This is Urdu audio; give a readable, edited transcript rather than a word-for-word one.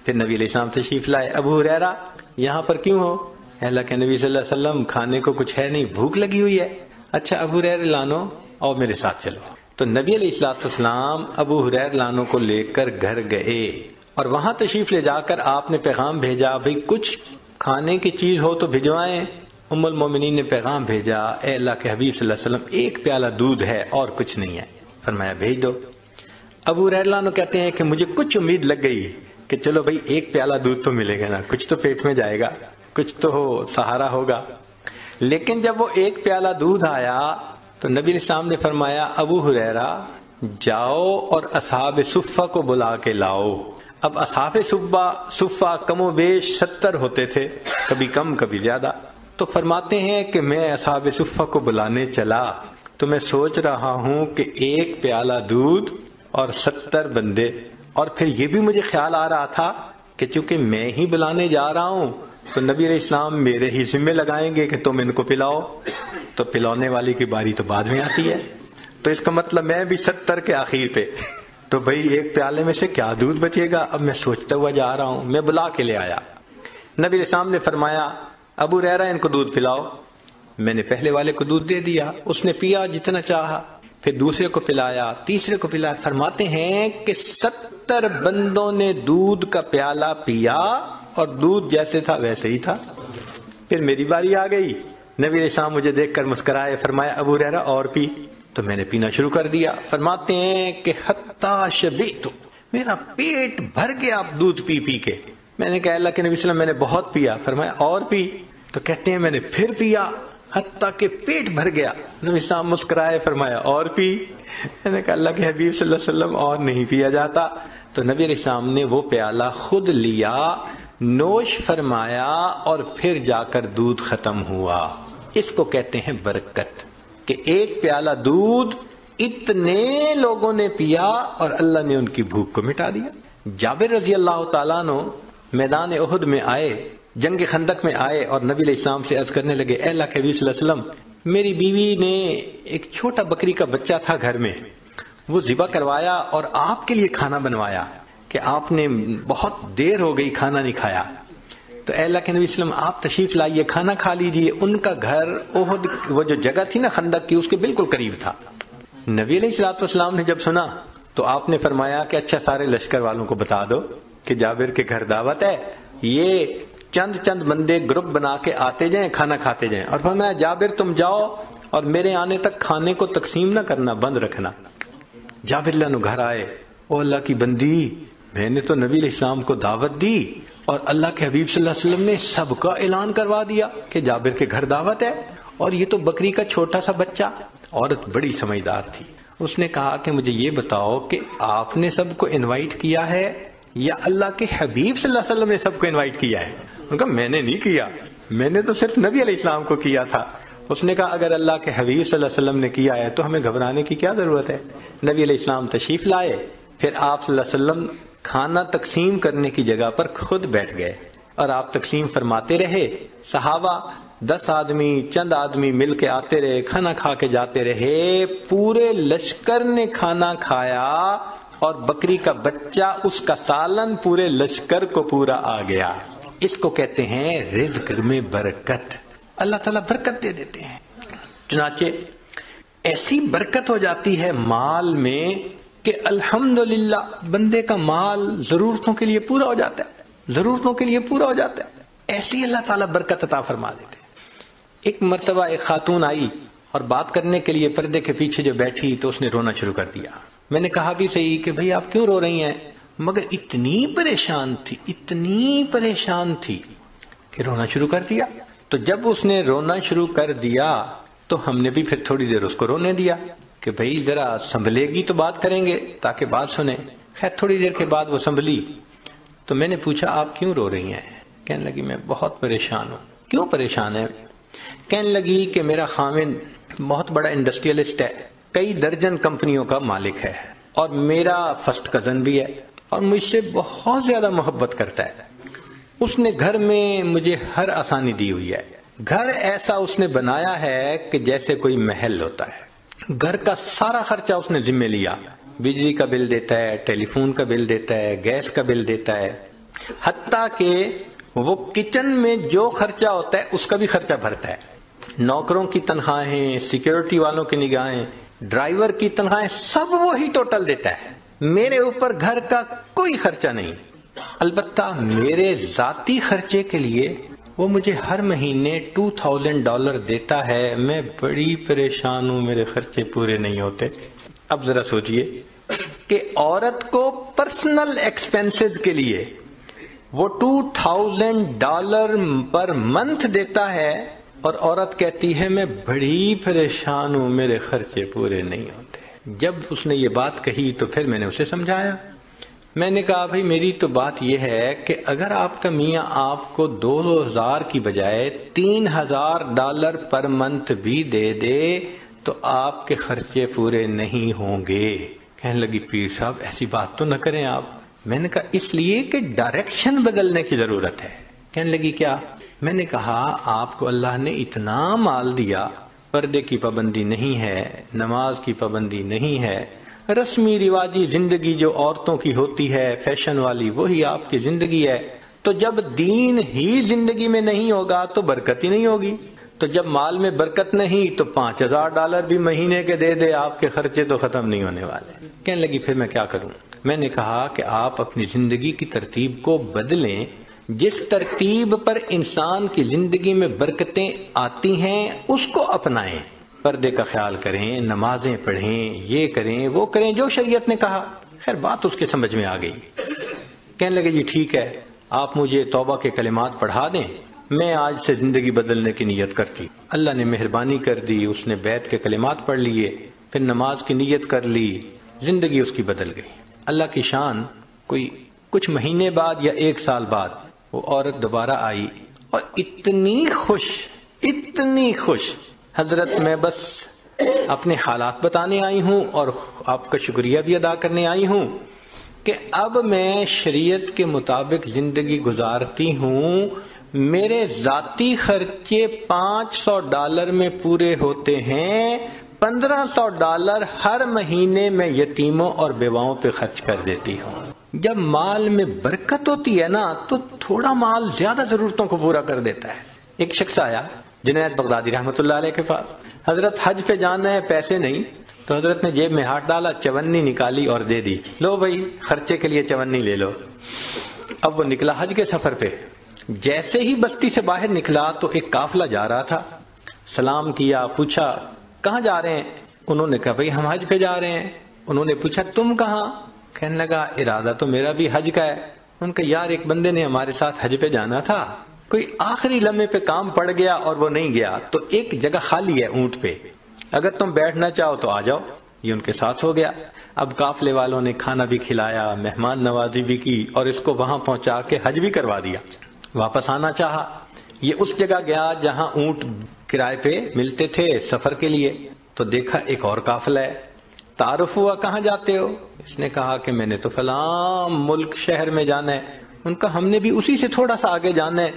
پھر نبی علیہ السلام تشریف لائے. ابو ہریرہ یہاں پر کیوں ہو؟ اللہ کے نبی صلی اللہ علیہ وسلم کھانے کو کچھ ہے نہیں، بھوک لگی ہوئی ہے. اچھا ابو ہریرہ لانو اور میرے ساتھ چلو. تو نبی علیہ السلام ابو ہریرہ لانو کو لے کر گھر گئے اور وہاں تشریف لے جا کر آپ نے پیغام بھیجا، بھئی کچھ کھانے کی چیز ہو تو بھجوائیں. ام المومنین نے پیغام بھیجا، اے اللہ کے حبیب صلی اللہ علیہ وسلم ایک پیالہ دودھ ہے اور کچھ نہیں ہے. فرمایا بھیج دو. ابو ہریرہ عنہ کہتے ہیں کہ مجھے کچھ امید لگ گئی کہ چلو بھئی ایک پیالہ دودھ تو ملے گا نا، کچھ تو پیٹ میں جائے گا، کچھ تو سہارا ہوگا. لیکن جب وہ ایک پیالہ دودھ آیا تو نبی علیہ السلام نے فرمایا ابو ہریرہ جاؤ اور اصحاب صفہ کو بلا کے لاؤ. اب اصحاب صفہ کم و بیش 70 ہوتے تھے، کبھی کم کبھی زیادہ. تو فرماتے ہیں کہ میں اصحاب صفہ کو بلانے چلا تو میں سوچ رہا ہوں کہ ایک پیالہ دودھ اور 70 بندے، اور پھر یہ بھی مجھے خیال آ رہا تھا کہ چونکہ میں ہی بلانے جا رہا ہوں تو نبی علیہ السلام میرے ہی ذمہ لگائیں گے کہ تم ان کو پلاؤ، تو پلانے والی کی باری تو بعد میں آتی ہے. تو اس کا مطلب میں بھی 70 کے آخر پہ، تو بھئی ایک پیالے میں سے کیا دودھ بچے گا. اب میں سوچتا ہوا جا رہا ہوں، میں بلا کے لے آیا. نبی علیہ السلام نے فرمایا ابو ہریرہ ان کو دودھ پلاؤ. میں نے پہلے والے کو دودھ دے دیا، اس نے پیا جتنا چاہا، پھر دوسرے کو پلایا، تیسرے کو پلایا. فرماتے ہیں کہ 70 بندوں نے دودھ کا پیالہ پیا اور دودھ جیسے تھا ویسے ہی تھا. پھر میری باری آ گئی. نبی علیہ السلام مجھے دیکھ کر مسکرائے، فرمایا ابو ہریرہ اور پی. تو میں نے پینا شروع کر دیا. فرماتے ہیں کہ حتی شبعت، میرا پیٹ بھر گیا دودھ پی پی کے. میں نے کہا اللہ کے نبی صلی اللہ علیہ وسلم میں نے بہت پیا. فرمایا اور پی. تو کہتے ہیں میں نے پھر پیا حتیٰ کہ پیٹ بھر گیا. نبی صاحب مسکرائے، فرمایا اور پی. میں نے کہا اللہ کے حبیب صلی اللہ علیہ وسلم اور نہیں پیا جاتا. تو نبی علیہ السلام نے وہ پیالہ خود لیا، نوش فرمایا اور پھر جا کر دودھ ختم ہوا. اس کو کہتے ہیں برکت، کہ ایک پیالہ دودھ اتنے لوگوں نے پیا اور اللہ نے ان کی بھوک کو مٹا دیا. جابر رضی اللہ تعالیٰ عنہ میدان احد میں آئے، جنگ خندق میں آئے اور نبی علیہ السلام سے عرض کرنے لگے اے اللہ کے حبیب صلی اللہ علیہ وسلم میری بیوی نے ایک چھوٹا بکری کا بچہ تھا گھر میں، وہ ذبح کروایا اور آپ کے لیے کھانا بنوایا کہ آپ نے بہت دیر ہو گئی کھانا نہیں کھایا. تو اے اللہ کے نبی صلی اللہ علیہ وسلم آپ تشریف لائیے، کھانا کھا لیجیے. ان کا گھر احد وہ جو جگہ تھی نا خندق کی، اس کے بالکل قریب تھا. نبی علیہ السلام نے جب سنا تو آپ نے فرمایا کہ اچھا سارے لشکر والوں کو بتا دو کہ جابر کے گھر دعوت ہے، یہ چند بندے گروپ بنا کے آتے جائیں، کھانا کھاتے جائیں. اور فرمایا جابر تم جاؤ اور میرے آنے تک کھانے کو تقسیم نہ کرنا، بند رکھنا. جابر اللہ گھر آئے، او اللہ کی بندی میں نے تو نبی علیہ السلام کو دعوت دی اور اللہ کے حبیب صلی اللہ علیہ وسلم نے سب کا اعلان کروا دیا کہ جابر کے گھر دعوت ہے، اور یہ تو بکری کا چھوٹا سا بچہ. عورت بڑی سمجھدار تھی، اس نے کہا کہ مجھے یہ بتاؤ کہ آپ نے سب کو انوائٹ کیا ہے یا اللہ کے حبیب صلی اللہ علیہ وسلم نے سب کو انوائٹ کیا ہے؟ انہوں نے کہا میں نے نہیں کیا، میں نے تو صرف نبی علیہ السلام کو کیا تھا. اس نے کہا اگر اللہ کے حبیب صلی اللہ علیہ وسلم نے کیا ہے تو ہمیں گھبرانے کی کیا ضرورت ہے. نبی علیہ السلام تشریف لائے، پھر آپ صلی اللہ علیہ وسلم کھانا تقسیم کرنے کی جگہ پر خود بیٹھ گئے اور آپ تقسیم فرماتے رہے. صحابہ 10 آدمی چند آدمی مل کے آتے رہے، کھانا کھا کے جاتے رہے. پورے لشکر نے کھانا کھایا اور بکری کا بچہ اس کا سالن پورے لشکر کو پورا آ گیا. اس کو کہتے ہیں رزق میں برکت. اللہ تعالیٰ برکت دے دیتے ہیں. چنانچہ ایسی برکت ہو جاتی ہے مال میں کہ الحمدللہ بندے کا مال ضرورتوں کے لیے پورا ہو جاتا ہے، ضرورتوں کے لیے پورا ہو جاتا ہے. ایسی اللہ تعالیٰ برکت عطا فرما دیتے ہیں. ایک مرتبہ ایک خاتون آئی اور بات کرنے کے لیے پردے کے پیچھے جو بیٹھی تو اس نے رونا شروع کر دیا. میں نے کہا بھی صحیح کہ بھئی آپ کیوں رو رہی ہیں، مگر اتنی پریشان تھی کہ رونا شروع کر دیا. تو جب اس نے رونا شروع کر دیا تو ہم نے بھی پھر تھوڑی دیر اس کو رونے دیا کہ بھئی ذرا سنبھلے گی تو بات کریں گے تاکہ بات سنیں. خیر تھوڑی دیر کے بعد وہ سنبھلی تو میں نے پوچھا آپ کیوں رو رہی ہیں؟ کہنے لگی میں بہت پریشان ہوں. کیوں پریشان ہے؟ کہنے لگی کہ میرا خاوند بہت بڑا انڈسٹریلسٹ ہے، کئی درجن کمپنیوں کا مالک ہے، اور میرا فرسٹ کزن بھی ہے اور مجھ سے بہت زیادہ محبت کرتا ہے. اس نے گھر میں مجھے ہر آسانی دی ہوئی ہے. گھر ایسا اس نے بنایا ہے کہ جیسے کوئی محل ہوتا ہے. گھر کا سارا خرچہ اس نے ذمہ لیا، بجلی کا بل دیتا ہے، ٹیلی فون کا بل دیتا ہے، گیس کا بل دیتا ہے. حتیٰ کہ وہ کچن میں جو خرچہ ہوتا ہے اس کا بھی خرچہ بھرتا ہے. نوکروں کی تنخواہیں، سیکیورٹی والوں کی نگاہیں، ڈرائیور کی تنخواہیں، سب وہی ٹوٹل دیتا ہے. میرے اوپر گھر کا کوئی خرچہ نہیں. البتہ میرے ذاتی خرچے کے لیے وہ مجھے ہر مہینے $2000 دیتا ہے. میں بڑی پریشان ہوں، میرے خرچے پورے نہیں ہوتے. اب ذرا سوچئے کہ عورت کو پرسنل ایکسپینسز کے لیے وہ $2000 پر منتھ دیتا ہے، اور عورت کہتی ہے میں بڑی پریشان ہوں، میرے خرچے پورے نہیں ہوتے. جب اس نے یہ بات کہی تو پھر میں نے اسے سمجھایا. میں نے کہا بھائی میری تو بات یہ ہے کہ اگر آپ کا میاں آپ کو 2000 کی بجائے $3000 پر منتھ بھی دے دے تو آپ کے خرچے پورے نہیں ہوں گے. کہنے لگی پیر صاحب ایسی بات تو نہ کریں آپ. میں نے کہا اس لیے کہ ڈائریکشن بدلنے کی ضرورت ہے. کہنے لگی کیا؟ میں نے کہا آپ کو اللہ نے اتنا مال دیا، پردے کی پابندی نہیں ہے، نماز کی پابندی نہیں ہے، رسمی رواجی زندگی جو عورتوں کی ہوتی ہے فیشن والی وہی آپ کی زندگی ہے. تو جب دین ہی زندگی میں نہیں ہوگا تو برکت ہی نہیں ہوگی. تو جب مال میں برکت نہیں تو $5000 بھی مہینے کے دے دے، آپ کے خرچے تو ختم نہیں ہونے والے. کہنے لگی پھر میں کیا کروں؟ میں نے کہا کہ آپ اپنی زندگی کی ترتیب کو بدلیں. جس ترتیب پر انسان کی زندگی میں برکتیں آتی ہیں اس کو اپنائیں. پردے کا خیال کریں، نمازیں پڑھیں، یہ کریں وہ کریں جو شریعت نے کہا. خیر بات اس کے سمجھ میں آ گئی. کہنے لگے جی ٹھیک ہے، آپ مجھے توبہ کے کلمات پڑھا دیں، میں آج سے زندگی بدلنے کی نیت کرتی. اللہ نے مہربانی کر دی، اس نے بیت کے کلمات پڑھ لیے، پھر نماز کی نیت کر لی، زندگی اس کی بدل گئی. اللہ کی شان، کوئی کچھ مہینے بعد یا 1 سال بعد وہ عورت دوبارہ آئی اور اتنی خوش، حضرت میں بس اپنے حالات بتانے آئی ہوں اور آپ کا شکریہ بھی ادا کرنے آئی ہوں کہ اب میں شریعت کے مطابق زندگی گزارتی ہوں. میرے ذاتی خرچے $500 میں پورے ہوتے ہیں، $1500 ہر مہینے میں یتیموں اور بیواؤں پہ خرچ کر دیتی ہوں. جب مال میں برکت ہوتی ہے نا تو تھوڑا مال زیادہ ضرورتوں کو پورا کر دیتا ہے. ایک شخص آیا جنید بغدادی رحمۃ اللہ علیہ کے پاس، حضرت حج پہ جانا ہے، پیسے نہیں. تو حضرت نے جیب میں ہاتھ ڈالا، 54 نکالی اور دے دی. لو بھائی خرچے کے لیے 54 لے لو. اب وہ نکلا حج کے سفر پہ. جیسے ہی بستی سے باہر نکلا تو ایک قافلہ جا رہا تھا. سلام کیا، پوچھا کہاں جا رہے ہیں؟ انہوں نے کہا بھائی ہم حج پہ جا رہے ہیں. انہوں نے پوچھا تم کہاں؟ کہنے لگا ارادہ تو میرا بھی حج کا ہے. ان کا یار ایک بندے نے ہمارے ساتھ حج پہ جانا تھا، کوئی آخری لمحے پہ کام پڑ گیا اور وہ نہیں گیا، تو ایک جگہ خالی ہے اونٹ پہ، اگر تم بیٹھنا چاہو تو آ جاؤ. یہ ان کے ساتھ ہو گیا. اب قافلے والوں نے کھانا بھی کھلایا، مہمان نوازی بھی کی اور اس کو وہاں پہنچا کے حج بھی کروا دیا. واپس آنا چاہا. یہ اس جگہ گیا جہاں اونٹ کرائے پہ ملتے تھے سفر کے لیے. تو دیکھا ایک اور قافلہ ہے. تعارف ہوا کہاں جاتے ہو؟ اس نے کہا کہ میں نے تو فلاں ملک شہر میں جانا ہے. ان کا ہم نے بھی اسی سے تھوڑا سا آگے جانا ہے.